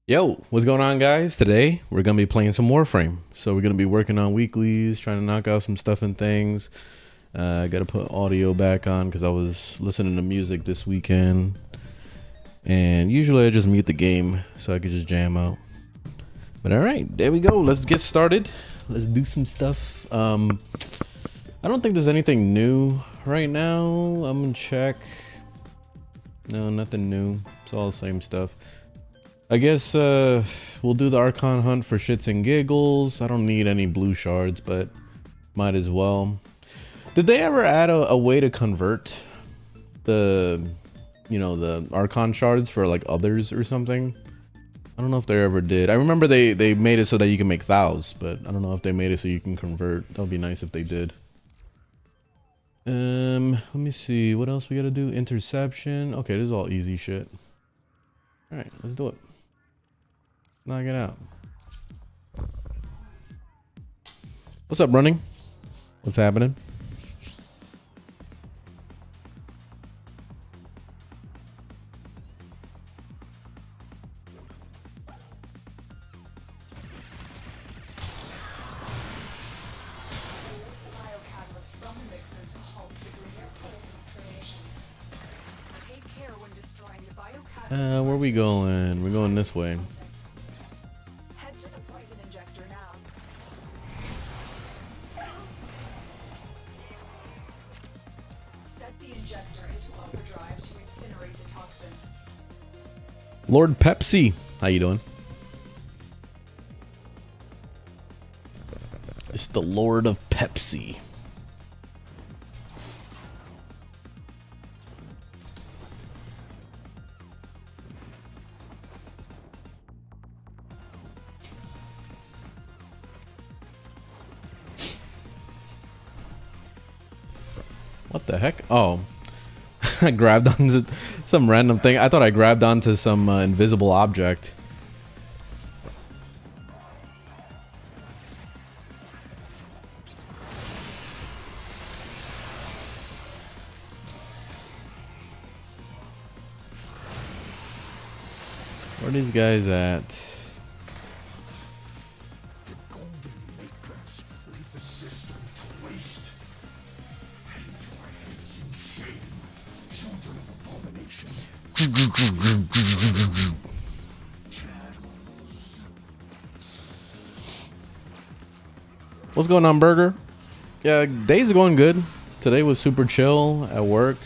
Yo, what's going on, guys? Today we're gonna be playing some Warframe. So we're gonna be working on weeklies, trying to knock out some stuff and things. I gotta put audio back on because I was listening to music this weekend, and usually I just mute the game so I could just jam out. But all right, there we go. Let's get started. Let's do some stuff. I don't think there's anything new right now. I'm gonna check. No, nothing new. It's all the same stuff. I guess we'll do the Archon hunt for shits and giggles. I don't need any blue shards, but might as well. Did they ever add a way to convert the, the Archon shards for like others or something? I don't know if they ever did. I remember they made it so that you can make thous, but I don't know if they made it so you can convert. That would be nice if they did. Let me see. What else we gotta do? Interception. Okay, this is all easy shit. All right, let's do it. Knock it out. What's up, running? What's happening? Where are we going? We're going this way. Head to the poison injector now. Set the injector into overdrive to incinerate the toxin. Lord Pepsi, how you doing? It's the Lord of Pepsi. What the heck? Oh, I grabbed onto some random thing. I thought I grabbed onto some invisible object. Where are these guys at? What's going on, Burger? Yeah, days are going good. Today was super chill at work.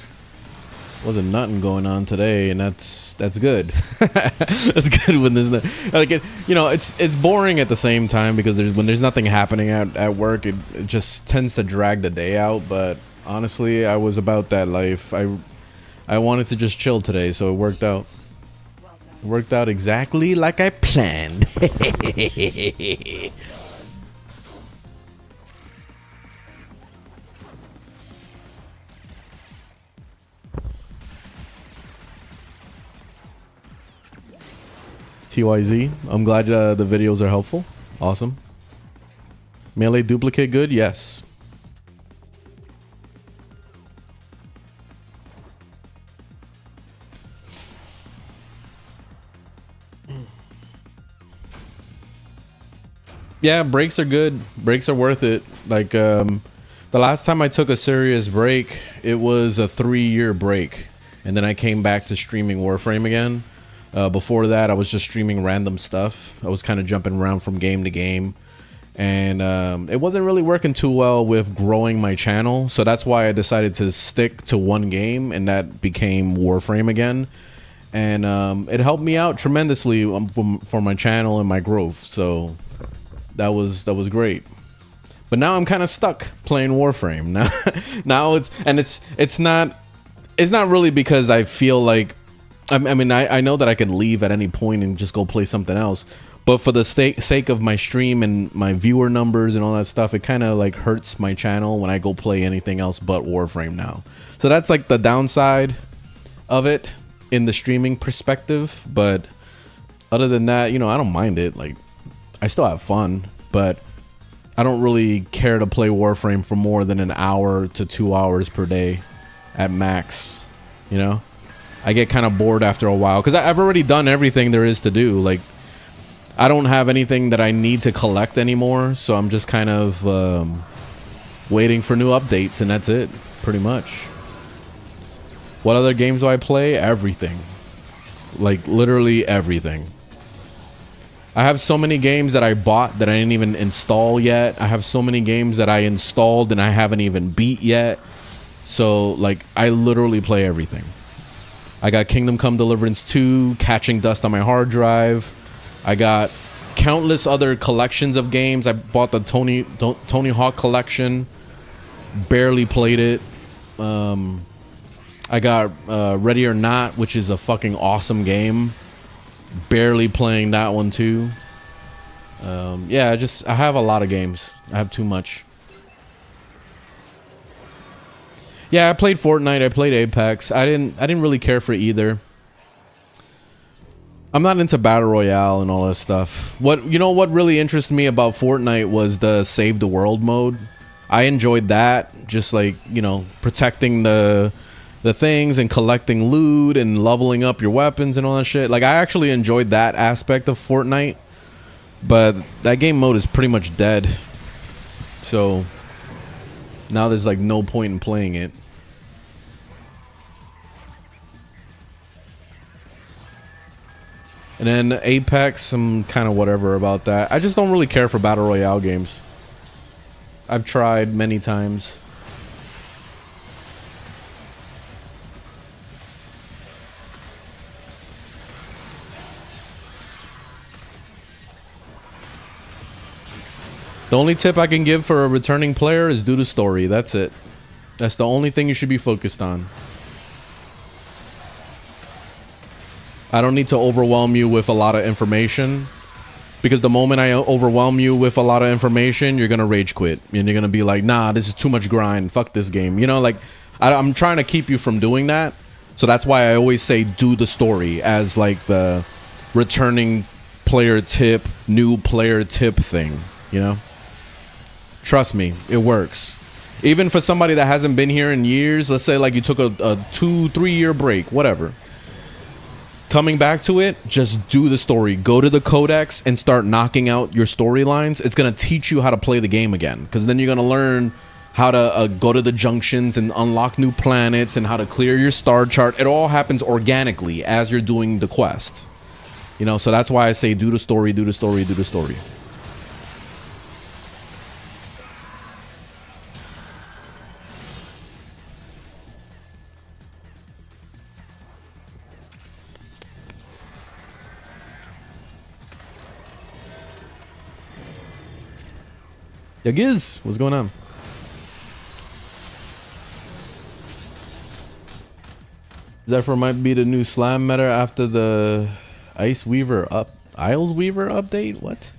Wasn't nothing going on today, and that's good. That's good when there's no, like it, it's boring at the same time because when there's nothing happening at work, it just tends to drag the day out. But honestly, I was about that life. I wanted to just chill today, so it worked out. It worked out exactly like I planned. TYZ, I'm glad the videos are helpful. Awesome. Melee duplicate good? Yes. Yeah, breaks are good. Breaks are worth it. Like the last time I took a serious break, it was a 3-year break, and then I came back to streaming Warframe again. Before that, I was just streaming random stuff. I was kind of jumping around from game to game, and it wasn't really working too well with growing my channel. So that's why I decided to stick to one game, and that became Warframe again. And it helped me out tremendously for my channel and my growth. So that was great. But now I'm kind of stuck playing Warframe. Now it's not really because I feel like I mean I know that I can leave at any point and just go play something else, but for the sake of my stream and my viewer numbers and all that stuff, it kind of like hurts my channel when I go play anything else but Warframe now. So that's like the downside of it in the streaming perspective. But other than that, I don't mind it. Like, I still have fun, but I don't really care to play Warframe for more than an hour to 2 hours per day at max. I get kind of bored after a while because I've already done everything there is to do. Like, I don't have anything that I need to collect anymore, so I'm just kind of waiting for new updates, and that's it, pretty much. What other games do I play? Everything. Like, literally everything. I have so many games that I bought that I didn't even install yet. I have so many games that I installed and I haven't even beat yet. So, like, I literally play everything. I got Kingdom Come Deliverance 2, Catching Dust on my hard drive. I got countless other collections of games. I bought the Tony Hawk collection. Barely played it. I got Ready or Not, which is a fucking awesome game. Barely playing that one too. Yeah, I have a lot of games. I have too much. Yeah, I played Fortnite. I played Apex. I didn't really care for either. I'm not into battle royale and all that stuff. What really interested me about Fortnite was the save the world mode. I enjoyed that, just like, you know, protecting the things and collecting loot and leveling up your weapons and all that shit. Like, I actually enjoyed that aspect of Fortnite, but that game mode is pretty much dead. So now there's like no point in playing it. And then Apex, I'm kind of whatever about that. I just don't really care for battle royale games. I've tried many times. The only tip I can give for a returning player is do the story. That's it. That's the only thing you should be focused on. I don't need to overwhelm you with a lot of information, because the moment I overwhelm you with a lot of information, you're going to rage quit. And you're going to be like, nah, this is too much grind. Fuck this game. You know, like, I'm trying to keep you from doing that. So that's why I always say do the story as like the returning player tip, new player tip thing, you know? Trust me, it works. Even for somebody that hasn't been here in years, let's say like you took a 2-3 year break, whatever. Coming back to it, just do the story. Go to the codex and start knocking out your storylines. It's going to teach you how to play the game again, because then you're going to learn how to go to the junctions and unlock new planets and how to clear your star chart. It all happens organically as you're doing the quest. You know, so that's why I say do the story, do the story, do the story. Yeah, Giz, what's going on? Zephyr might be the new slam meta after the Isles Weaver update? What?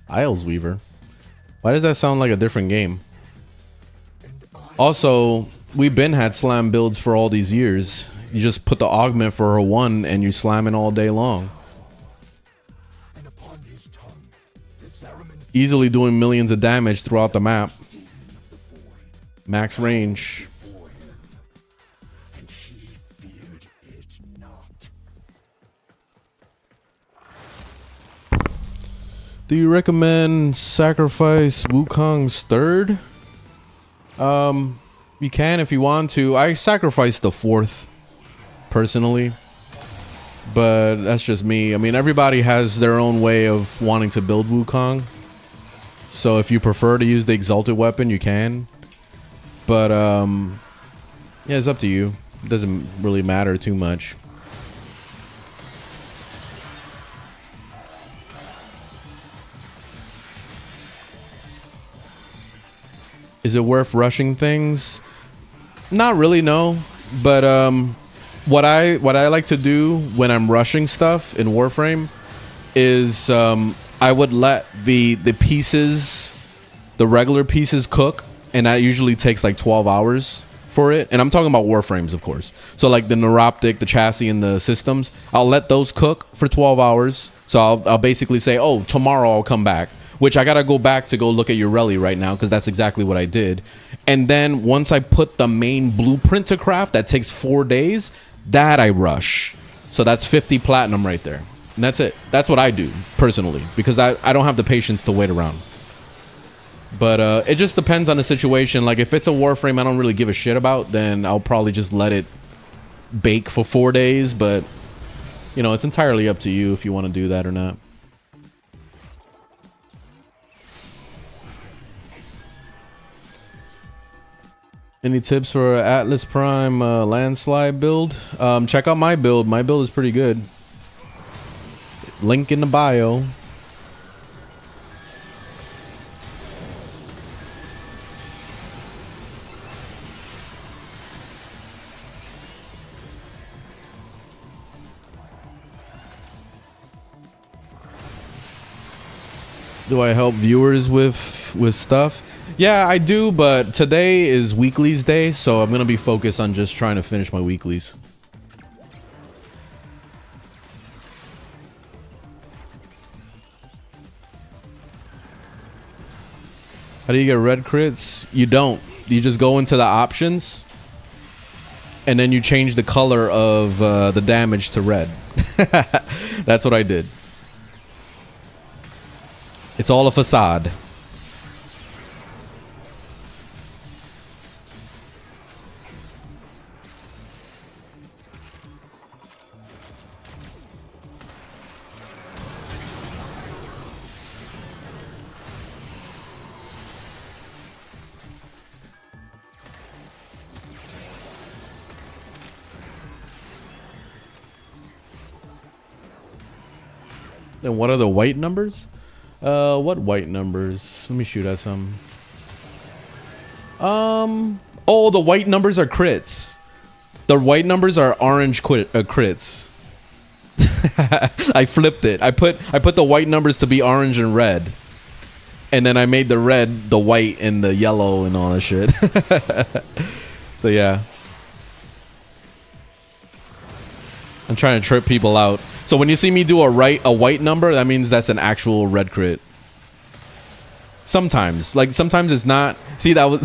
Isles Weaver? Why does that sound like a different game? Also, we've been had slam builds for all these years. You just put the augment for her 1 and you slamming all day long. Easily doing millions of damage throughout the map. Max range. Do you recommend sacrifice Wukong's third? You can if you want to. I sacrificed the 4th personally, but that's just me. I mean, everybody has their own way of wanting to build Wukong. So if you prefer to use the exalted weapon, you can. But yeah, it's up to you. It doesn't really matter too much. Is it worth rushing things? Not really, no. But what I like to do when I'm rushing stuff in Warframe is I would let the pieces, the regular pieces, cook, and that usually takes like 12 hours for it. And I'm talking about Warframes, of course. So like the neuroptic, the chassis, and the systems, I'll let those cook for 12 hours. So I'll basically say, oh, tomorrow I'll come back, which I gotta go back to go look at Yareli right now, because that's exactly what I did. And then once I put the main blueprint to craft, that takes 4 days, that I rush. So that's 50 platinum right there. And that's it. That's what I do personally, because I don't have the patience to wait around. But it just depends on the situation. Like if it's a Warframe I don't really give a shit about, then I'll probably just let it bake for 4 days. But you know, it's entirely up to you if you want to do that or not. Any tips for Atlas Prime landslide build? Check out my build. My build is pretty good. Link in the bio. Do I help viewers with stuff? Yeah, I do, but today is weeklies day, so I'm gonna be focused on just trying to finish my weeklies. How do you get red crits? You don't. You just go into the options, and then you change the color of the damage to red. That's what I did. It's all a facade. Then what are the white numbers? What white numbers? Let me shoot at some. Oh, the white numbers are crits. The white numbers are orange crits. I flipped it. I put the white numbers to be orange and red. And then I made the red, the white, and the yellow and all that shit. So yeah. I'm trying to trip people out. So when you see me do a white number, that means that's an actual red crit. Sometimes. Like sometimes it's not. See, that was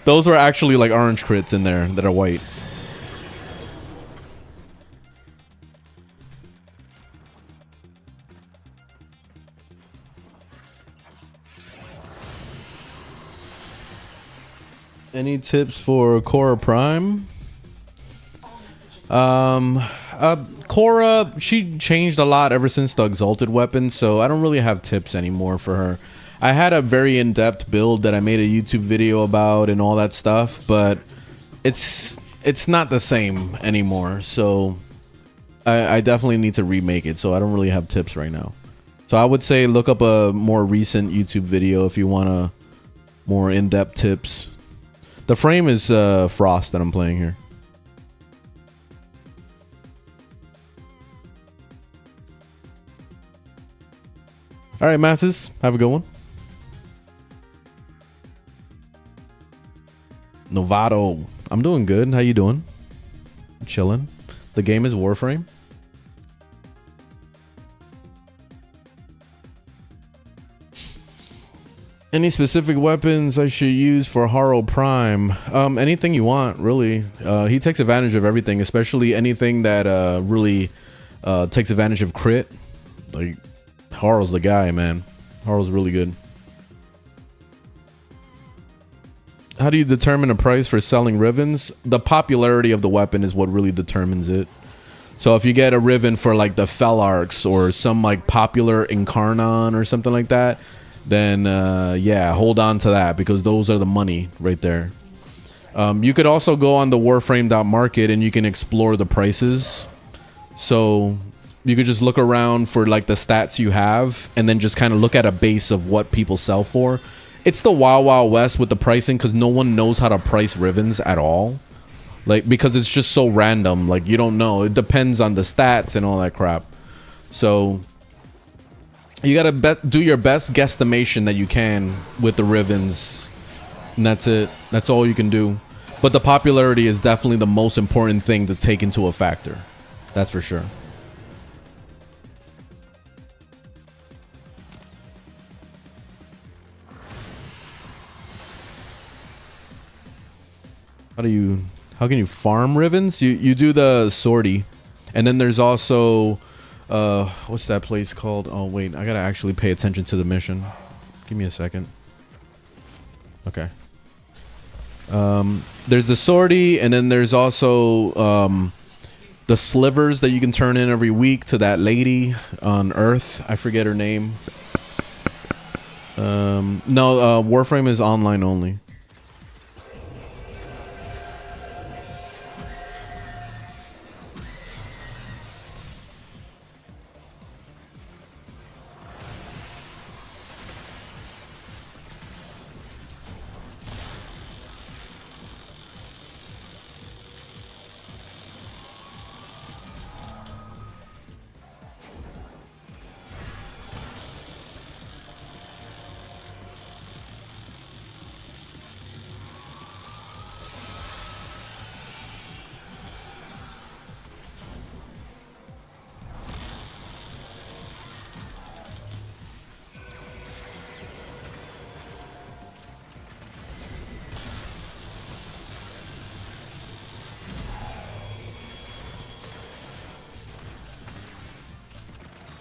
those were actually like orange crits in there that are white. Any tips for Cora Prime? Cora, she changed a lot ever since the Exalted weapon, so I don't really have tips anymore for her. I had a very in-depth build that I made a YouTube video about and all that stuff, but it's not the same anymore, so I definitely need to remake it, so I don't really have tips right now. So I would say look up a more recent YouTube video if you want a more in-depth tips. The frame is Frost that I'm playing here. All right, masses, have a good one. Novato, I'm doing good. How you doing? Chilling. The game is Warframe. Any specific weapons I should use for Yareli Prime? Anything you want, really. He takes advantage of everything, especially anything that really takes advantage of crit. Like, Harl's the guy, man. Harl's really good. How do you determine a price for selling Rivens? The popularity of the weapon is what really determines it. So if you get a Riven for like the Felarx or some like popular Incarnon or something like that, then yeah, hold on to that because those are the money right there. You could also go on the Warframe.market and you can explore the prices. So you could just look around for like the stats you have and then just kind of look at a base of what people sell for. It's the Wild Wild West with the pricing because no one knows how to price Rivens at all. Like, because it's just so random. Like, you don't know. It depends on the stats and all that crap. So you gotta do your best guesstimation that you can with the Rivens. And that's it. That's all you can do. But the popularity is definitely the most important thing to take into a factor. That's for sure. How can you farm Rivens? You do the sortie, and then there's also What's that place called? Oh wait, I gotta actually pay attention to the mission. Give me a second. Okay. There's the sortie, and then there's also the slivers that you can turn in every week to that lady on Earth. I forget her name. No, Warframe is online only.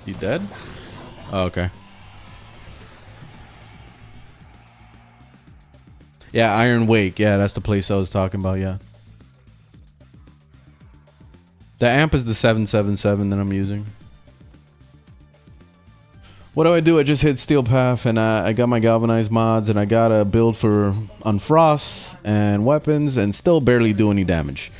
You dead? Oh, okay. Yeah, Iron Wake. Yeah, that's the place I was talking about. Yeah. The amp is the 777 that I'm using. What do? I just hit Steel Path, and I got my galvanized mods, and I got a build for Unfrost and weapons, and still barely do any damage.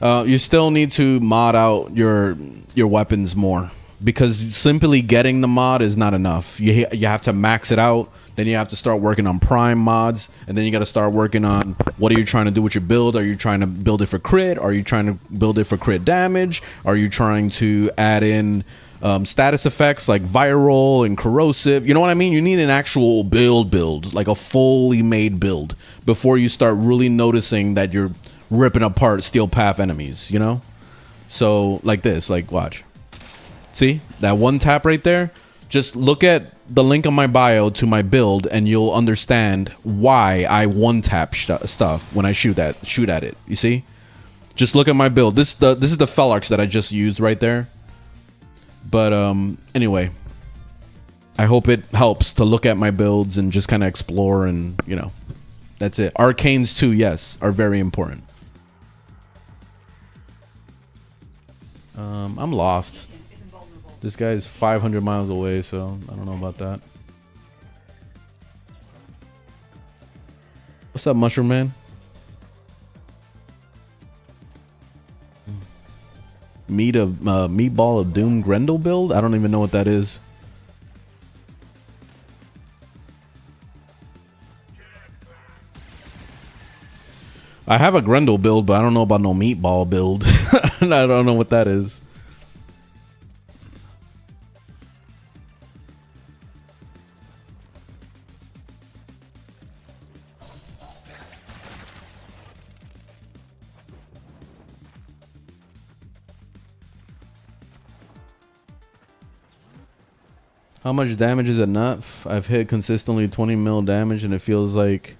You still need to mod out your weapons more, because simply getting the mod is not enough. You have to max it out. Then you have to start working on prime mods, and then you got to start working on what are you trying to do with your build. Are you trying to build it for crit? Are you trying to build it for crit damage? Are you trying to add in status effects like viral and corrosive? You know what I mean? You need an actual build, like a fully made build, before you start really noticing that you're ripping apart Steel Path enemies, you know? So like this, like watch. See that one tap right there? Just look at the link on my bio to my build, and you'll understand why I one tap stuff when I shoot at it. You see? Just look at my build. This is the Felarx that I just used right there. But anyway, I hope it helps to look at my builds and just kind of explore, and you know, that's it. Arcanes too, yes, are very important. I'm lost. This guy is 500 miles away, so I don't know about that. What's up, Mushroom Man? Meatball of Doom Grendel build? I don't even know what that is. I have a Grendel build, but I don't know about no meatball build. I don't know what that is. How much damage is enough? I've hit consistently 20 mil damage, and it feels like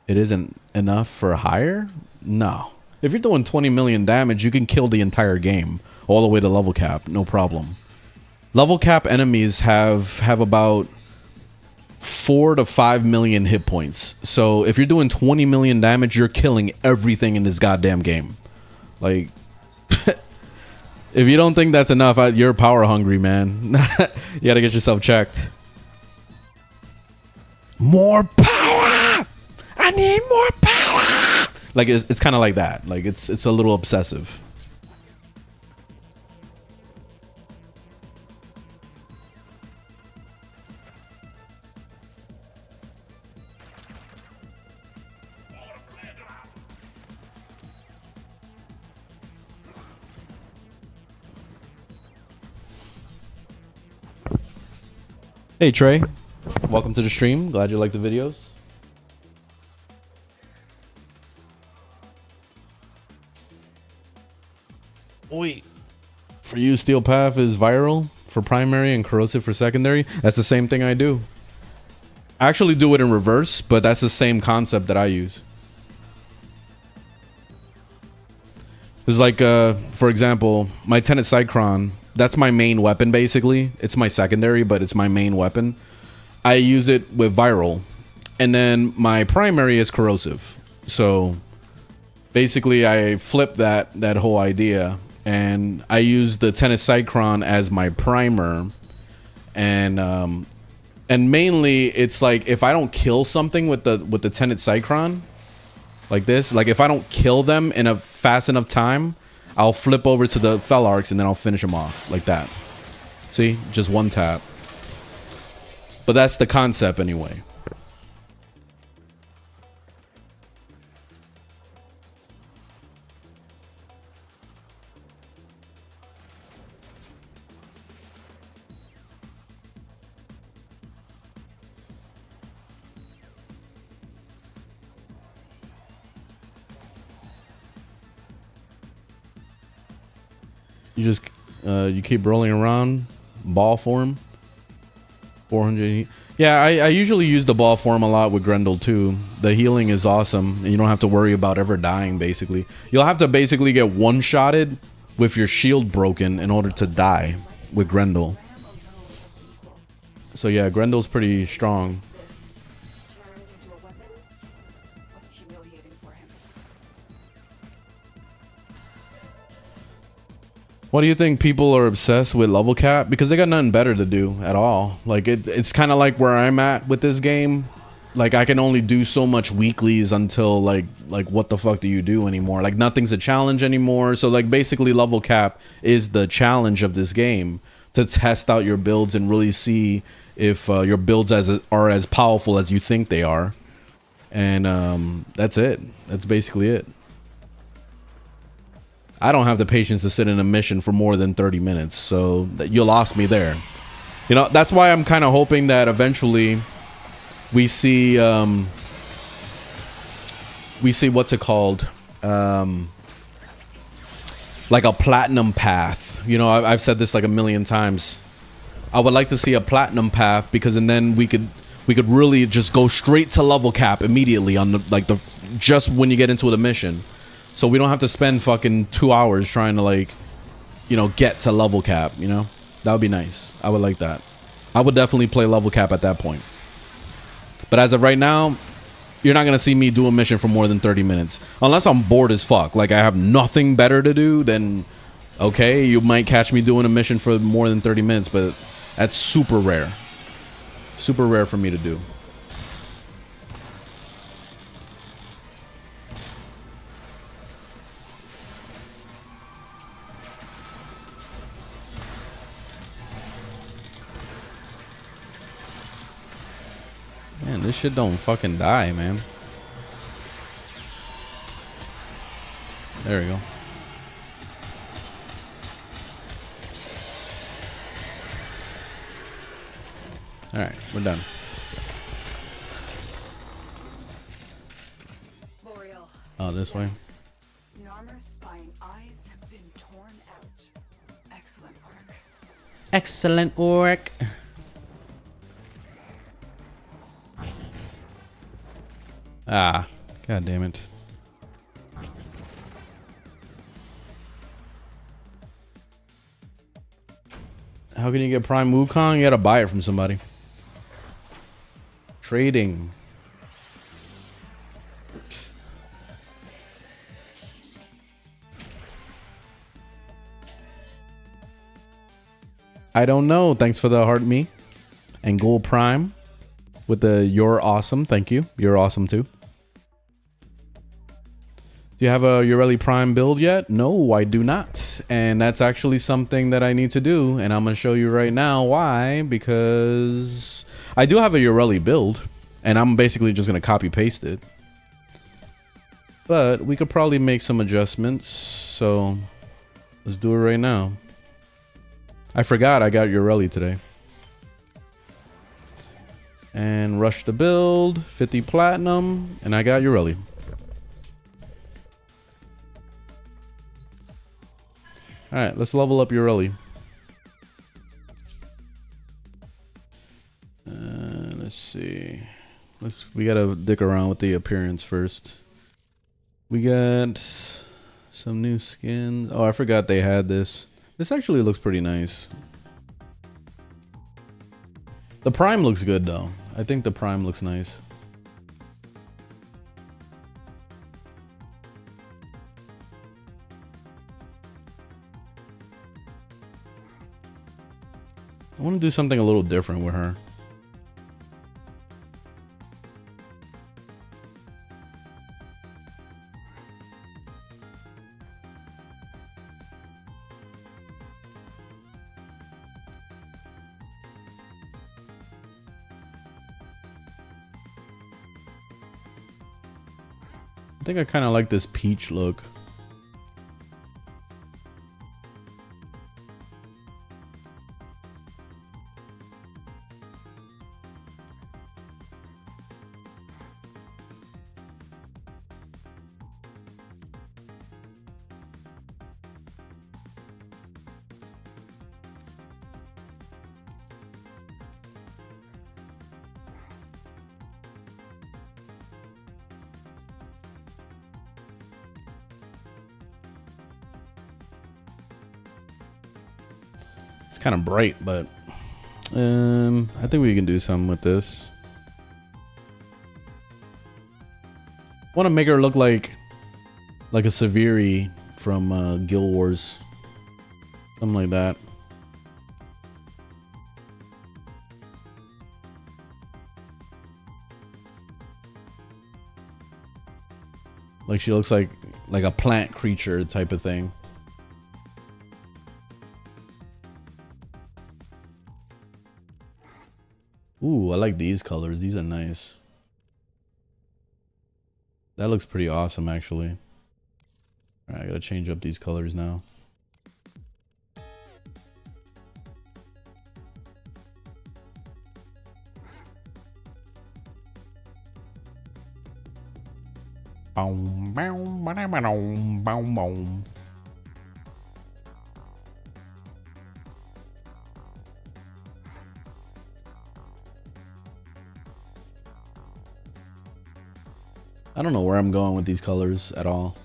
it isn't enough for higher? No. If you're doing 20 million damage, you can kill the entire game all the way to level cap, no problem. Level cap enemies have about 4 to 5 million hit points. So if you're doing 20 million damage, you're killing everything in this goddamn game. Like, if you don't think that's enough, you're power hungry, man. You gotta get yourself checked. More power! I need more power! Like, it's kind of like that. Like, it's a little obsessive. Hey Trey, welcome to the stream. Glad you like the videos. Wait, for you Steel Path is viral for primary and corrosive for secondary? That's the same thing I do. I actually do it in reverse, but that's the same concept that I use. It's like, for example, my Tenet Cycron, that's my main weapon, basically. It's my secondary, but it's my main weapon. I use it with viral. And then my primary is corrosive. So basically, I flip that whole idea. And I use the Tenet Cycron as my primer. And mainly, it's like, if I don't kill something with the Tenet Cycron, like this, like if I don't kill them in a fast enough time, I'll flip over to the Fel Arcs and then I'll finish them off like that. See, just one tap. But that's the concept anyway. You just you keep rolling around ball form 400. Yeah, I usually use the ball form a lot with Grendel too. The healing is awesome and you don't have to worry about ever dying. Basically, you'll have to basically get one-shotted with your shield broken in order to die with Grendel. So yeah, Grendel's pretty strong. What do you think people are obsessed with level cap? Because they got nothing better to do at all. Like it's kind of like where I'm at with this game. Like I can only do so much weeklies until like what the fuck do you do anymore? Like nothing's a challenge anymore. So like basically level cap is the challenge of this game, to test out your builds and really see if your builds are as powerful as you think they are. And that's it. That's basically it. I don't have the patience to sit in a mission for more than 30 minutes, so you lost me there. You know, that's why I'm kind of hoping that eventually we see what's it called, like a platinum path. You know, I've said this like a million times. I would like to see a platinum path, because and then we could really just go straight to level cap immediately on the just when you get into the mission. So we don't have to spend fucking 2 hours trying to, like, you know, get to level cap, you know? That would be nice. I would like that. I would definitely play level cap at that point. But as of right now, you're not going to see me do a mission for more than 30 minutes. Unless I'm bored as fuck. Like, I have nothing better to do, then, okay, you might catch me doing a mission for more than 30 minutes. But that's super rare. Super rare for me to do. Man, this shit don't fucking die, man. There we go. Alright, we're done. Oh, this way. Narmer's spine eyes have been torn out. Excellent work. Excellent work. Ah, god damn it. How can you get Prime Wukong? You gotta buy it from somebody. Trading. I don't know. Thanks for the heart me. And Gold Prime with the you're awesome. Thank you. You're awesome too. Do you have a Yareli Prime build yet? No, I do not. And that's actually something that I need to do. And I'm going to show you right now why. Because I do have a Yareli build. And I'm basically just going to copy paste it. But we could probably make some adjustments. So let's do it right now. I forgot I got Yareli today. And rush the build. 50 platinum. And I got Yareli. All right, let's level up Yareli. Let's see. We gotta dick around with the appearance first. We got Some new skins. Oh, I forgot they had this. This actually looks pretty nice. The Prime looks good though. I think the Prime looks nice. I want to do something a little different with her. I think I kind of like this peach look. It's kind of bright, but I think we can do something with this. Want to make her look like a Severi from Guild Wars, something like that. Like she looks like a plant creature type of thing. Ooh, I like these colors. These are nice. That looks pretty awesome, actually. All right, I gotta change up these colors now. Boom, boom, boom, boom, boom, boom. I don't know where I'm going with these colors at all.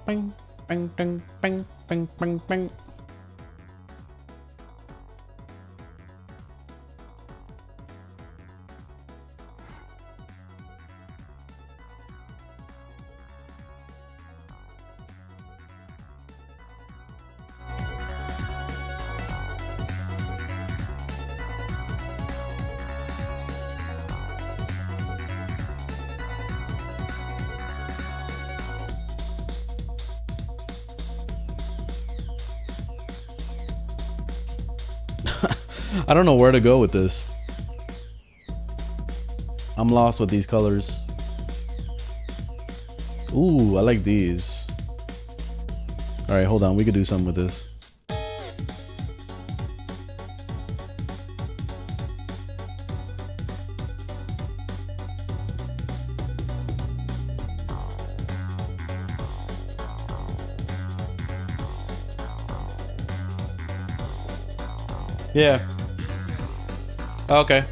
Bang, bang, bang, bang, bang, bang, bang. I don't know where to go with this. I'm lost with these colors. Ooh, I like these. All right, hold on. We could do something with this. Yeah. Okay.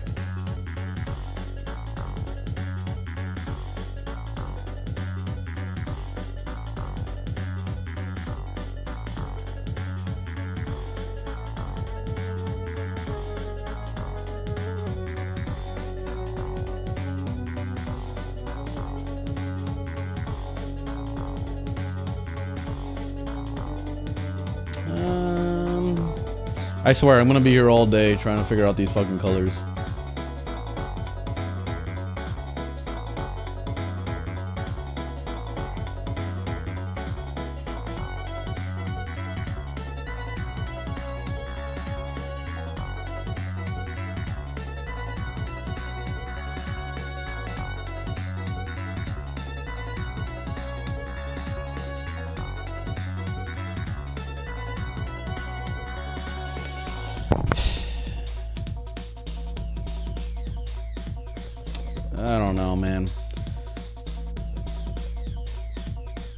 I swear, I'm gonna be here all day trying to figure out these fucking colors.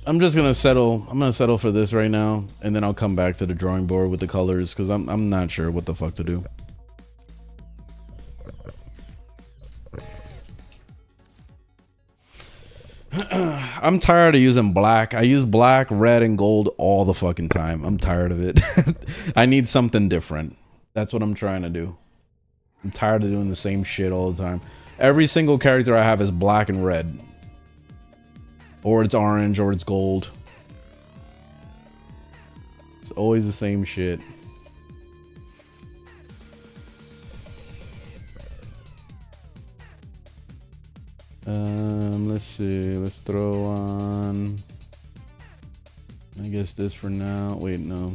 I'm just gonna settle. I'm gonna settle for this right now, and then I'll come back to the drawing board with the colors because I'm not sure what the fuck to do. I'm tired of using black. I use black, red, and gold all the fucking time. I'm tired of it. I need something different. That's what I'm trying to do. I'm tired of doing the same shit all the time. Every single character I have is black and red. Or it's orange, or it's gold. It's always the same shit. Let's see. Let's throw on, I guess this for now. Wait, no.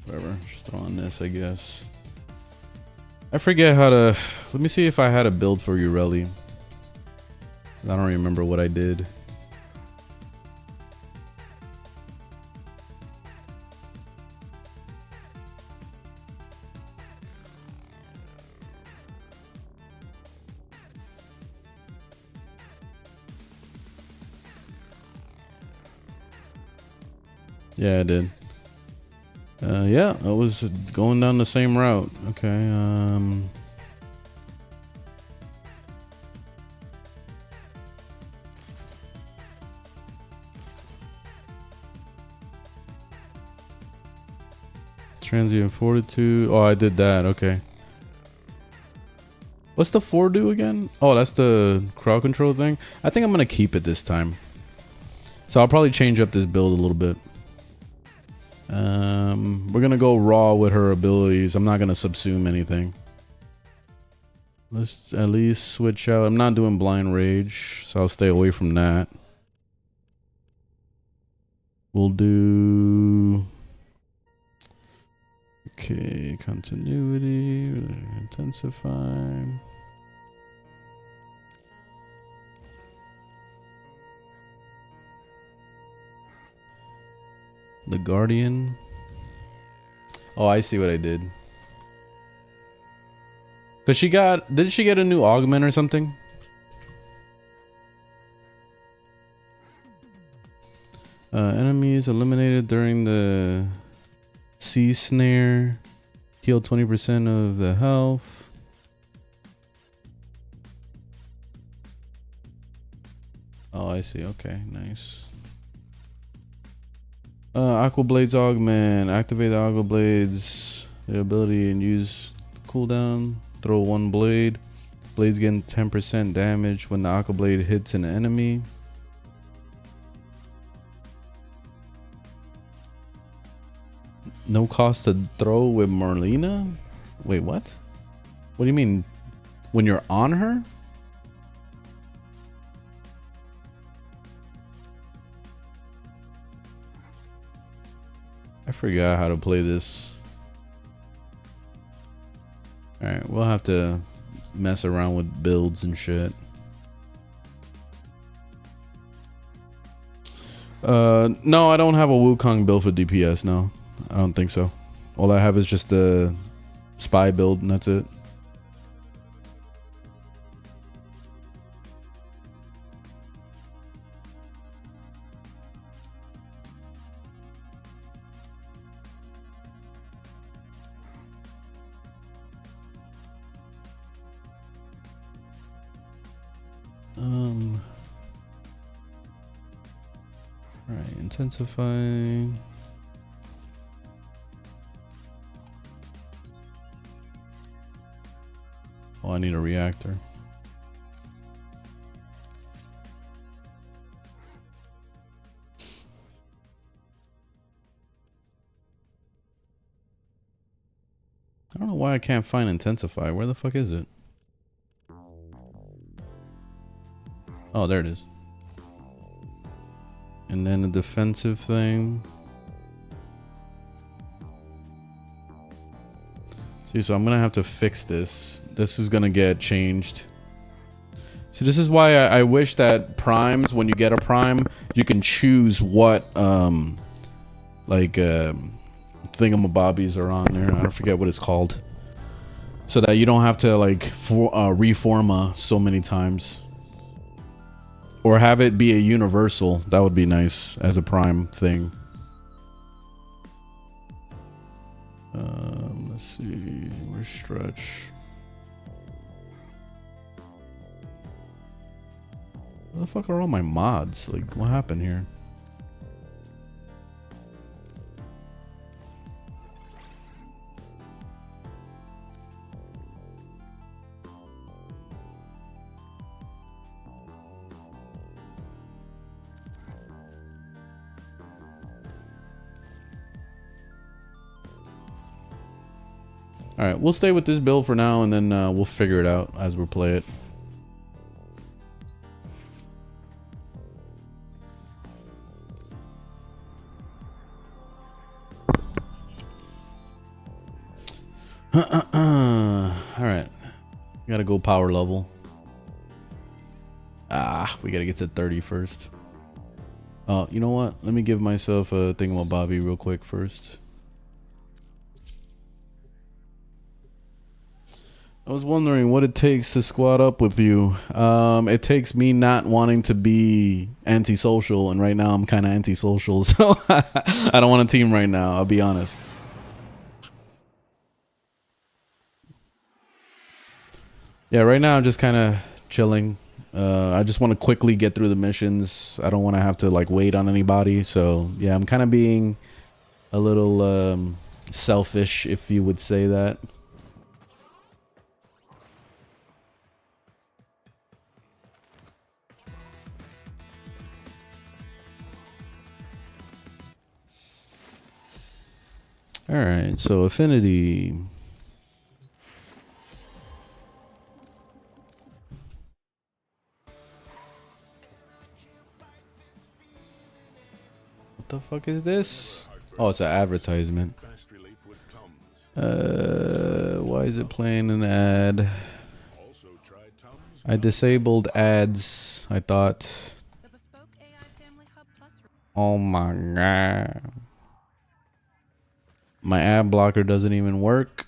Whatever. Just throw on this, I guess. I forget how to. Let me see if I had a build for Yareli. I don't remember what I did. Yeah, I did. Yeah, I was going down the same route. Okay, transient fortitude. Oh, I did that. Okay. What's the 4 do again? Oh, that's the crowd control thing. I think I'm gonna keep it this time. So I'll probably change up this build a little bit. We're gonna go raw with her abilities. I'm not gonna subsume anything. Let's at least switch out. I'm not doing blind rage, so I'll stay away from that. We'll do, okay, continuity, intensify. The Guardian. Oh, I see what I did. Cause she got, didn't she get a new augment or something? Enemies eliminated during the sea snare. Heal 20% of the health. Oh, I see. Okay, nice. Aqua Blades augment. Activate the Aqua Blades. The ability and use cooldown. Throw 1 blade. Blades gain 10% damage when the Aqua Blade hits an enemy. No cost to throw with Merlina? Wait, what? What do you mean? When you're on her? I forgot how to play this. Alright, we'll have to mess around with builds and shit. No, I don't have a Wukong build for DPS, no. I don't think so. All I have is just the spy build and that's it. Alright, intensify. Oh, I need a reactor. I don't know why I can't find intensify. Where the fuck is it? Oh, there it is. And then a defensive thing. See, so I'm gonna have to fix this. This is gonna get changed. So this is why I wish that primes, when you get a prime, you can choose what thingamabobbies are on there. I don't forget what it's called. So that you don't have to like reforma so many times. Or have it be a universal. That would be nice as a Prime thing. Let's see. Where's Stretch? Where the fuck are all my mods? Like, what happened here? All right, we'll stay with this build for now, and then we'll figure it out as we play it. All right, gotta go power level. We gotta get to 30 first. Oh, you know what? Let me give myself a thingamabobby real quick first. I was wondering what it takes to squad up with you. It takes me not wanting to be antisocial, and right now I'm kind of antisocial, so I don't want a team right now, I'll be honest. Yeah, right now I'm just kind of chilling. I just want to quickly get through the missions. I don't want to have to like wait on anybody, so yeah, I'm kind of being a little selfish, if you would say that. All right, so affinity. What the fuck is this? Oh, it's an advertisement. Why is it playing an ad? I disabled ads, I thought. Oh my god. My ad blocker doesn't even work.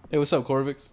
Hey, what's up, Corvix?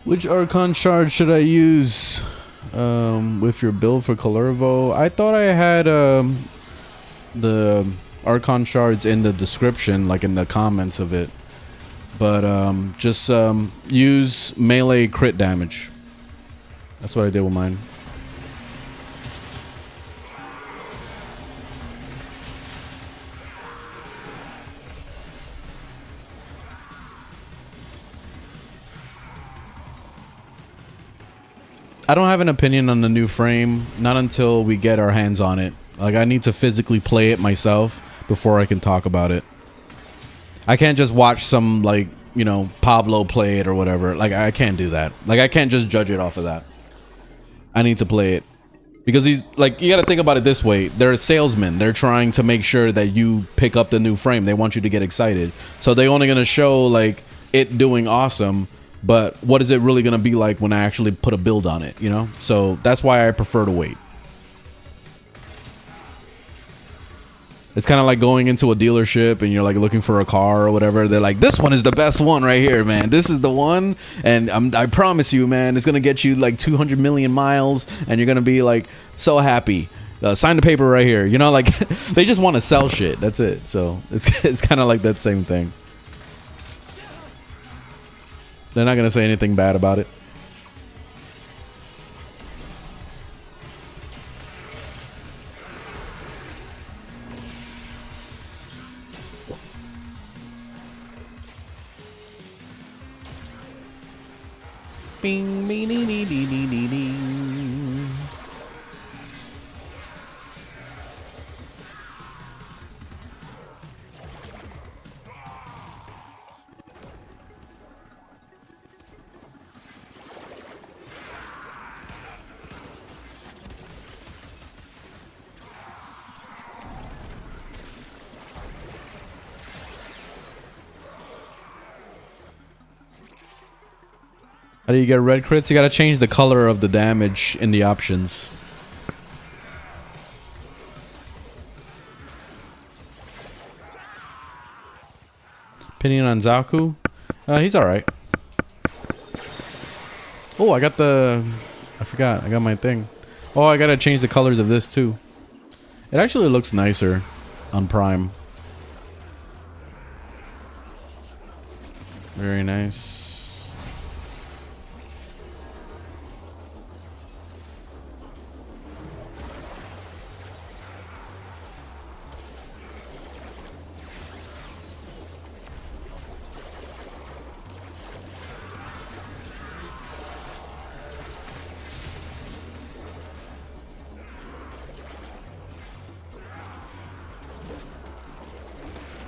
Which Archon shard should I use with your build for Calervo? I thought I had the Archon shards in the description, like in the comments of it. But just use melee crit damage. That's what I did with mine. I don't have an opinion on the new frame, not until we get our hands on it. Like, I need to physically play it myself before I can talk about it. I can't just watch some, like, you know, Pablo play it or whatever. Like, I can't do that. Like, I can't just judge it off of that. I need to play it. Because he's, like, you gotta think about it this way. They're salesmen. They're trying to make sure that you pick up the new frame. They want you to get excited. So they're only gonna show, like, it doing awesome but what is it really going to be like when I actually put a build on it, you know? So that's why I prefer to wait. It's kind of like going into a dealership and you're like looking for a car or whatever. They're like, this one is the best one right here, man. This is the one. And I promise you, man, it's going to get you like 200 million miles and you're going to be like so happy. Sign the paper right here. You know, like they just want to sell shit. That's it. So it's kind of like that same thing. They're not going to say anything bad about it. Bing, bing, ding, ding, ding, ding, ding, ding. How do you get red crits? You gotta change the color of the damage in the options. Opinion on Zaku? He's alright. Oh, I got the... I forgot. I got my thing. Oh, I gotta change the colors of this too. It actually looks nicer on Prime. Very nice.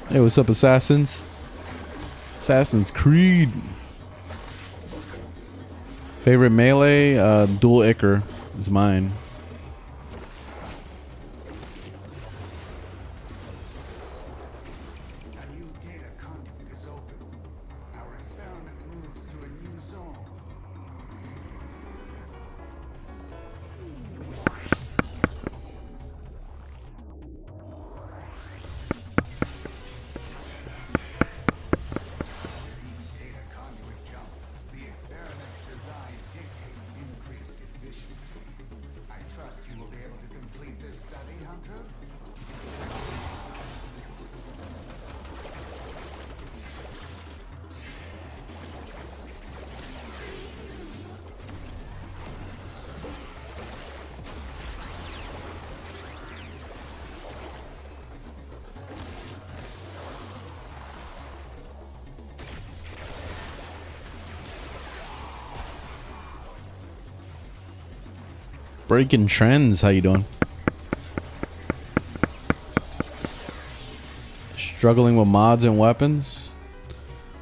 Hey, what's up, Assassins? Assassin's Creed. Favorite melee? Dual Icar is mine. A new data conduit is open. Our experiment moves to a new zone. Breaking Trends, how you doing? Struggling with mods and weapons?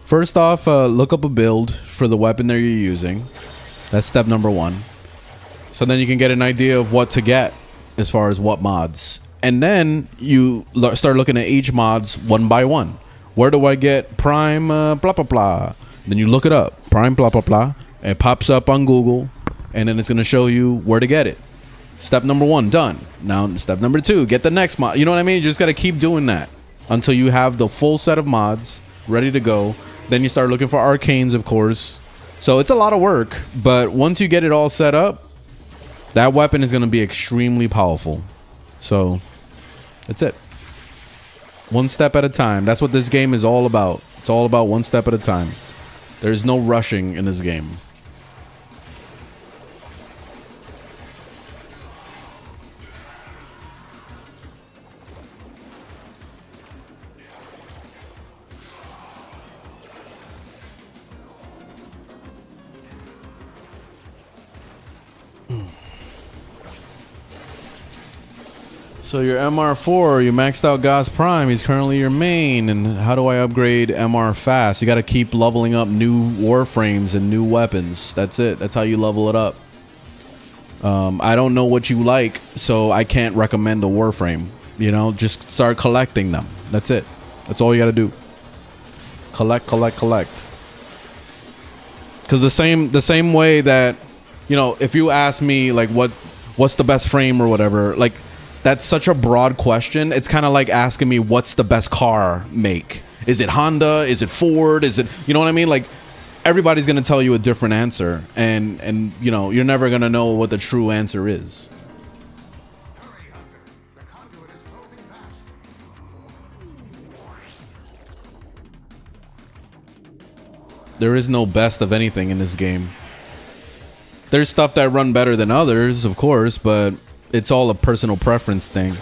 First off, look up a build for the weapon that you're using. That's step number one. So then you can get an idea of what to get as far as what mods. And then you start looking at each mods one by one. Where do I get Prime blah blah blah? Then you look it up. Prime blah blah blah. It pops up on Google. And then it's going to show you where to get it. Step number one, done. Now, step number two, get the next mod. You know what I mean? You just got to keep doing that until you have the full set of mods ready to go. Then you start looking for arcanes, of course. So it's a lot of work. But once you get it all set up, that weapon is going to be extremely powerful. So that's it. One step at a time. That's what this game is all about. It's all about one step at a time. There's no rushing in this game. So your MR4, you maxed out Gauss Prime. He's currently your main. And how do I upgrade MR fast? You got to keep leveling up new Warframes and new weapons. That's it. That's how you level it up. I don't know what you like, so I can't recommend a Warframe. You know, just start collecting them. That's it. That's all you got to do. Collect, collect, collect. Because the same way that, you know, if you ask me like what's the best frame or whatever, like that's such a broad question. It's kind of like asking me what's the best car make. Is it Honda? Is it Ford? Is it, you know what I mean? Like everybody's gonna tell you a different answer, and you know you're never gonna know what the true answer is. Hurry, Hunter. The conduit is closing fast. There is no best of anything in this game. There's stuff that run better than others, of course, but it's all a personal preference thing.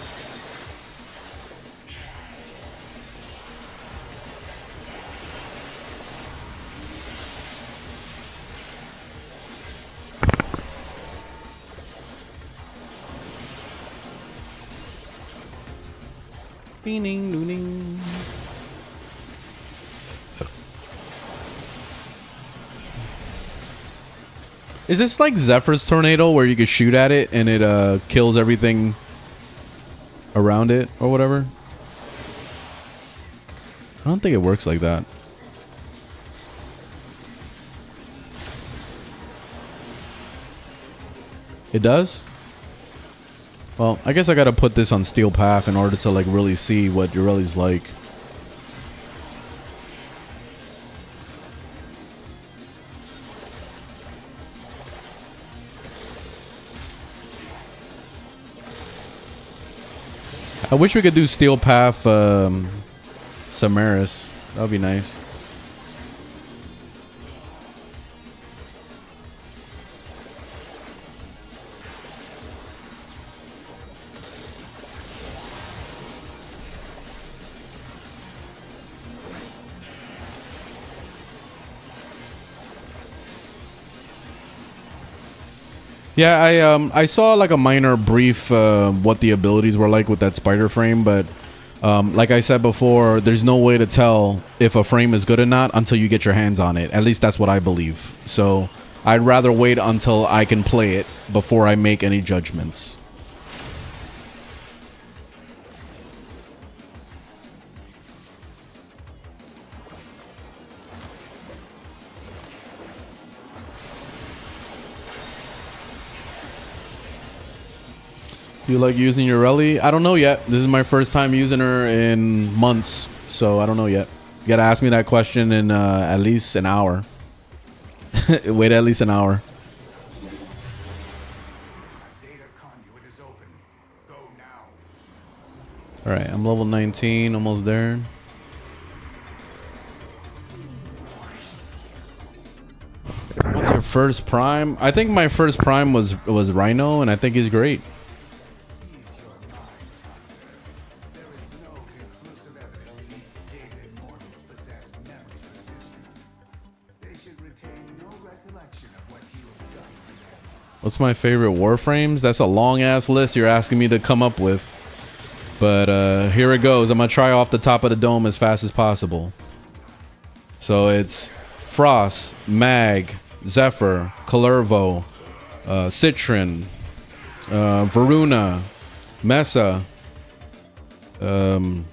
Beening, nooning. Is this like Zephyr's tornado where you can shoot at it and it kills everything around it or whatever? I don't think it works like that. It does? Well, I guess I gotta put this on Steel Path in order to like really see what Yareli's like. I wish we could do Steel Path Samaris. That would be nice. Yeah, I saw like a minor brief what the abilities were like with that spider frame, but like I said before, there's no way to tell if a frame is good or not until you get your hands on it. At least that's what I believe. So I'd rather wait until I can play it before I make any judgments. Do you like using Yareli? I don't know yet. This is my first time using her in months, so I don't know yet. You gotta ask me that question in at least an hour. Wait at least an hour. Data conduit is open. Go now. All right, I'm level 19, almost there. What's your first prime? I think my first prime was Rhino, and I think he's great. Ease your mind, Hunter. There is no conclusive evidence these data immortals possess memory persistence. They should retain no recollection of what you have done to them. What's my favorite Warframes? That's a long ass list you're asking me to come up with. But here it goes. I'm gonna try off the top of the dome as fast as possible. So it's Frost, Mag, Zephyr, Kalervo, Citron, Varuna, Mesa. I'm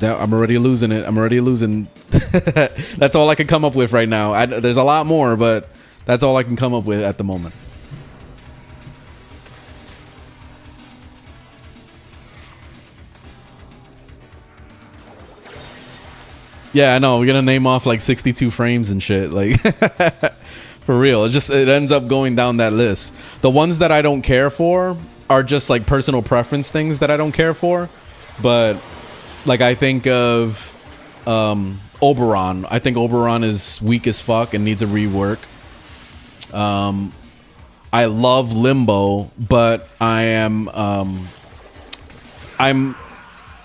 already losing it. I'm already losing. That's all I can come up with right now. There's a lot more, but that's all I can come up with at the moment. Yeah, I know. We're gonna name off like 62 frames and shit. Like, for real. It ends up going down that list. The ones that I don't care for are just like personal preference things that I don't care for. But like, I think of Oberon. I think Oberon is weak as fuck and needs a rework. I love Limbo, but I'm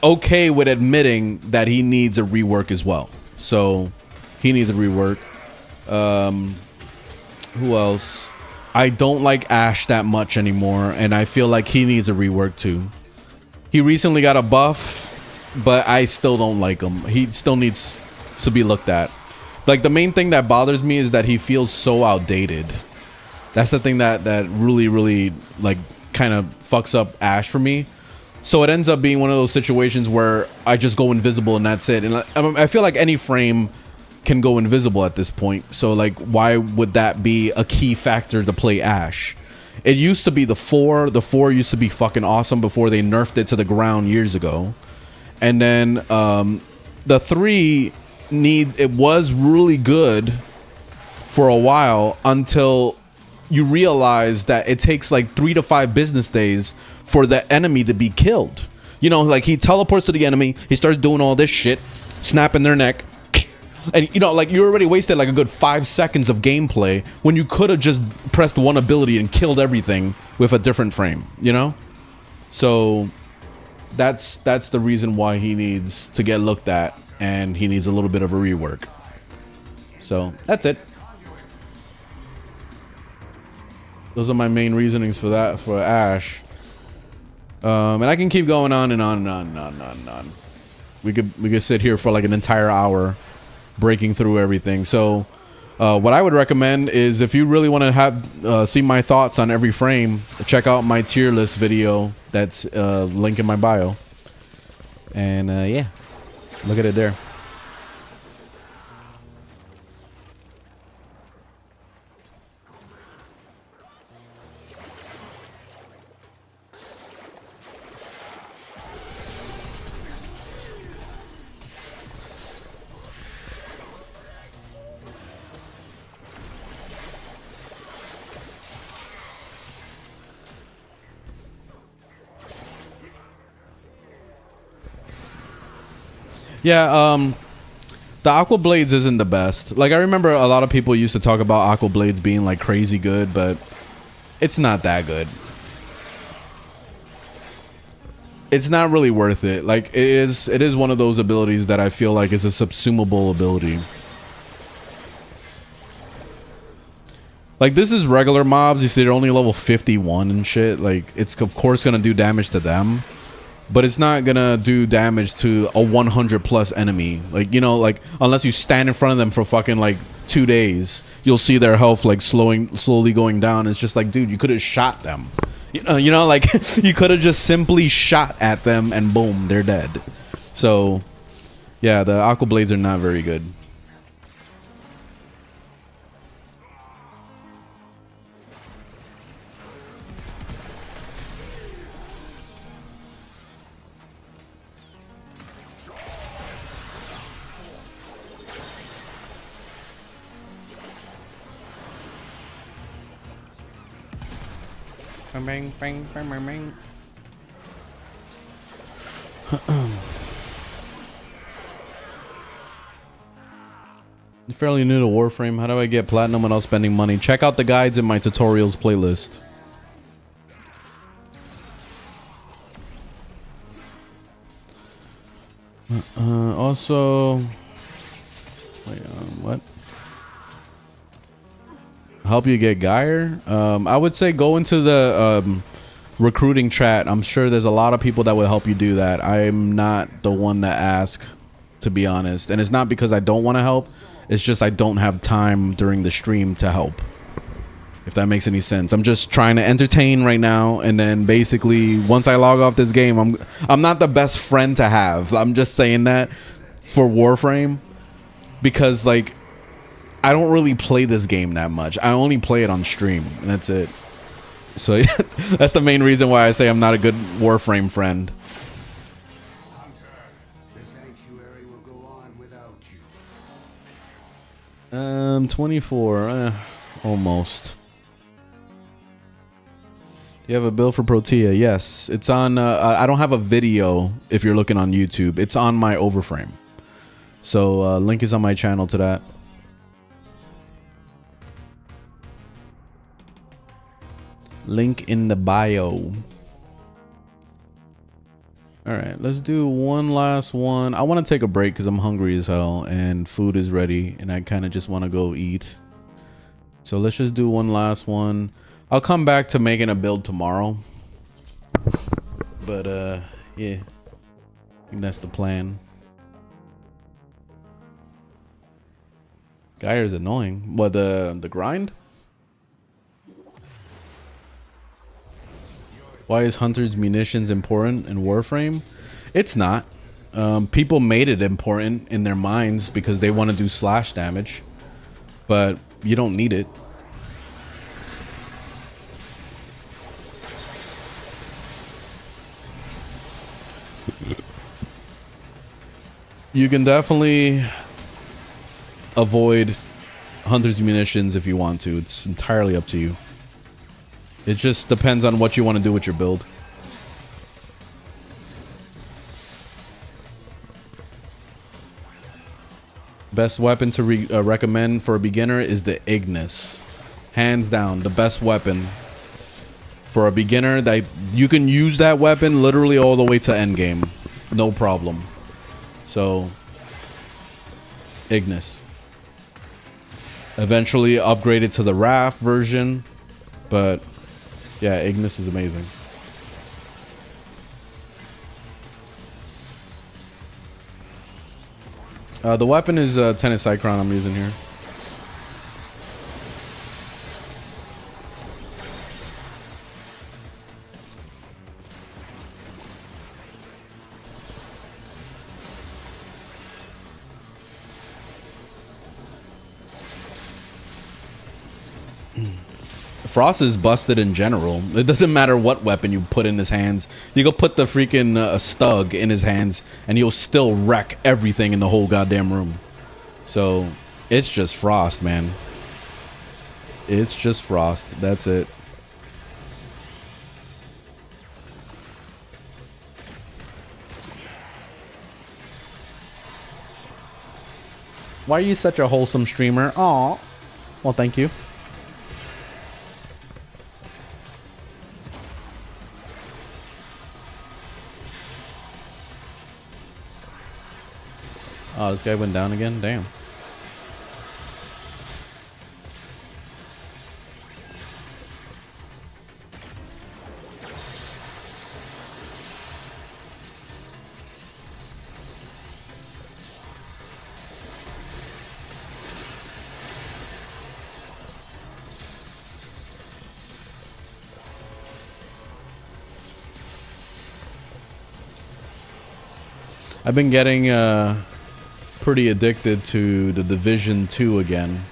okay with admitting that he needs a rework as well. So he needs a rework. Who else? I don't like Ash that much anymore, and I feel like he needs a rework too. He recently got a buff, but I still don't like him. He still needs to be looked at. Like, the main thing that bothers me is that he feels so outdated. That's the thing that really like kind of fucks up Ash for me. So it ends up being one of those situations where I just go invisible and that's it. And I feel like any frame can go invisible at this point. So like, why would that be a key factor to play Ashe? It used to be the 4. The 4 used to be fucking awesome before they nerfed it to the ground years ago. And then the 3 it was really good for a while until you realize that it takes like 3 to 5 business days for the enemy to be killed. You know, like he teleports to the enemy, he starts doing all this shit, snapping their neck. And you know, like you already wasted like a good 5 seconds of gameplay when you could have just pressed one ability and killed everything with a different frame, you know? So that's the reason why he needs to get looked at, and he needs a little bit of a rework. So that's it. Those are my main reasonings for that, for Ashe. And I can keep going on and on and on and on and on and on. We could sit here for like an entire hour breaking through everything. So what I would recommend is, if you really want to have see my thoughts on every frame, check out my tier list video. That's link in my bio. And yeah, look at it there. Yeah, the Aqua Blades isn't the best. Like, I remember a lot of people used to talk about Aqua Blades being like crazy good, but it's not that good. It's not really worth it. Like, it is one of those abilities that I feel like is a subsumable ability. Like, this is regular mobs. You see, they're only level 51 and shit. Like, it's of course gonna do damage to them, but it's not gonna do damage to a 100 plus enemy. Like, you know, like, unless you stand in front of them for fucking like 2 days, you'll see their health like slowly going down. It's just like, dude, you could have shot them. You know, like you could have just simply shot at them and boom, they're dead. So yeah, the Aqua Blades are not very good. Bang, bang, bang, bang, bang. I'm fairly new to Warframe. How do I get platinum without spending money? Check out the guides in my tutorials playlist. Also, wait, what? Help you get Geyer? I would say go into the recruiting chat. I'm sure there's a lot of people that would help you do that. I'm not the one to ask, to be honest. And it's not because I don't want to help. It's just I don't have time during the stream to help. If that makes any sense. I'm just trying to entertain right now, and then basically once I log off this game, I'm not the best friend to have. I'm just saying that for Warframe because like I don't really play this game that much. I only play it on stream, and that's it. So that's the main reason why I say I'm not a good Warframe friend. Hunter, the sanctuary will go on without you. 24, almost. Do you have a bill for Protea? Yes, it's on. I don't have a video if you're looking on YouTube. It's on my Overframe. So link is on my channel to that. Link in the bio. All right, let's do one last one. I want to take a break because I'm hungry as hell and food is ready and I kind of just want to go eat. So let's just do one last one. I'll come back to making a build tomorrow. But yeah, I think that's the plan. Geyer's annoying. What, the grind? Why is Hunter's munitions important in Warframe? It's not. People made it important in their minds because they want to do slash damage, but you don't need it. You can definitely avoid hunter's munitions if you want to. It's entirely up to you. It just depends on what you want to do with your build. Best weapon to recommend for a beginner is the Ignis. Hands down, the best weapon for a beginner. That you can use that weapon literally all the way to endgame. No problem. So, Ignis. Eventually upgraded to the RAF version, but yeah, Ignis is amazing. The weapon is Tennis Cycron I'm using here. Frost is busted in general. It doesn't matter what weapon you put in his hands. You go put the freaking Stug in his hands and you'll still wreck everything in the whole goddamn room. So it's just Frost, man. It's just Frost. That's it. Why are you such a wholesome streamer? Aw. Well, thank you. Oh, this guy went down again? Damn. I've been getting pretty addicted to the Division 2 again.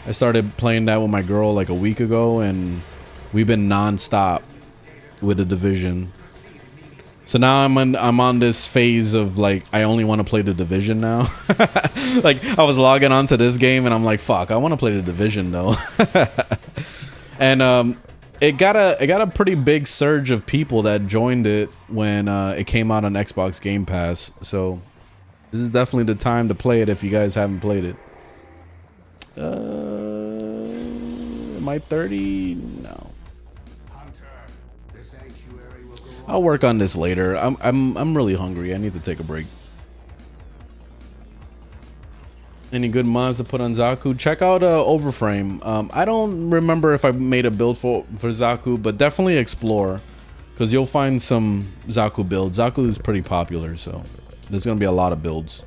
I started playing that with my girl like a week ago, and we've been non-stop with the Division. So now I'm on this phase of like I only want to play the Division now. Like I was logging onto this game and I'm like, fuck, I want to play the Division though. And it got a pretty big surge of people that joined it when it came out on Xbox Game Pass. So this is definitely the time to play it if you guys haven't played it. Am I 30? No. I'll work on this later. I'm really hungry. I need to take a break. Any good mods to put on Zaku? Check out Overframe. I don't remember if I made a build for Zaku, but definitely explore, because you'll find some Zaku builds. Zaku is pretty popular, so there's gonna be a lot of builds.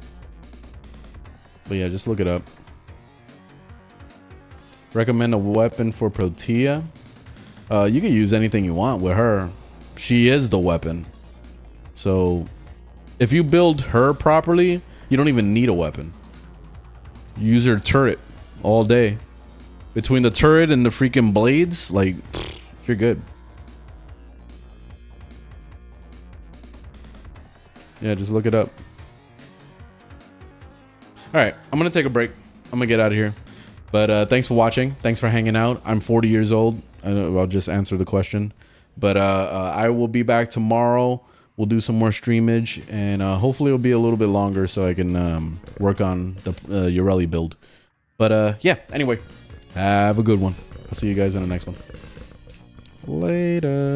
But yeah, just look it up. Recommend a weapon for Protea. You can use anything you want with her. She is the weapon. So if you build her properly, you don't even need a weapon. Use her turret all day. Between the turret and the freaking blades, like, you're good. Yeah, just look it up. All right, I'm gonna take a break. I'm gonna get out of here. But thanks for watching. Thanks for hanging out. I'm 40 years old. I'll just answer the question. But I will be back tomorrow. We'll do some more streamage, and hopefully it'll be a little bit longer so I can work on the Yareli build. But yeah, anyway, have a good one. I'll see you guys in the next one. Later.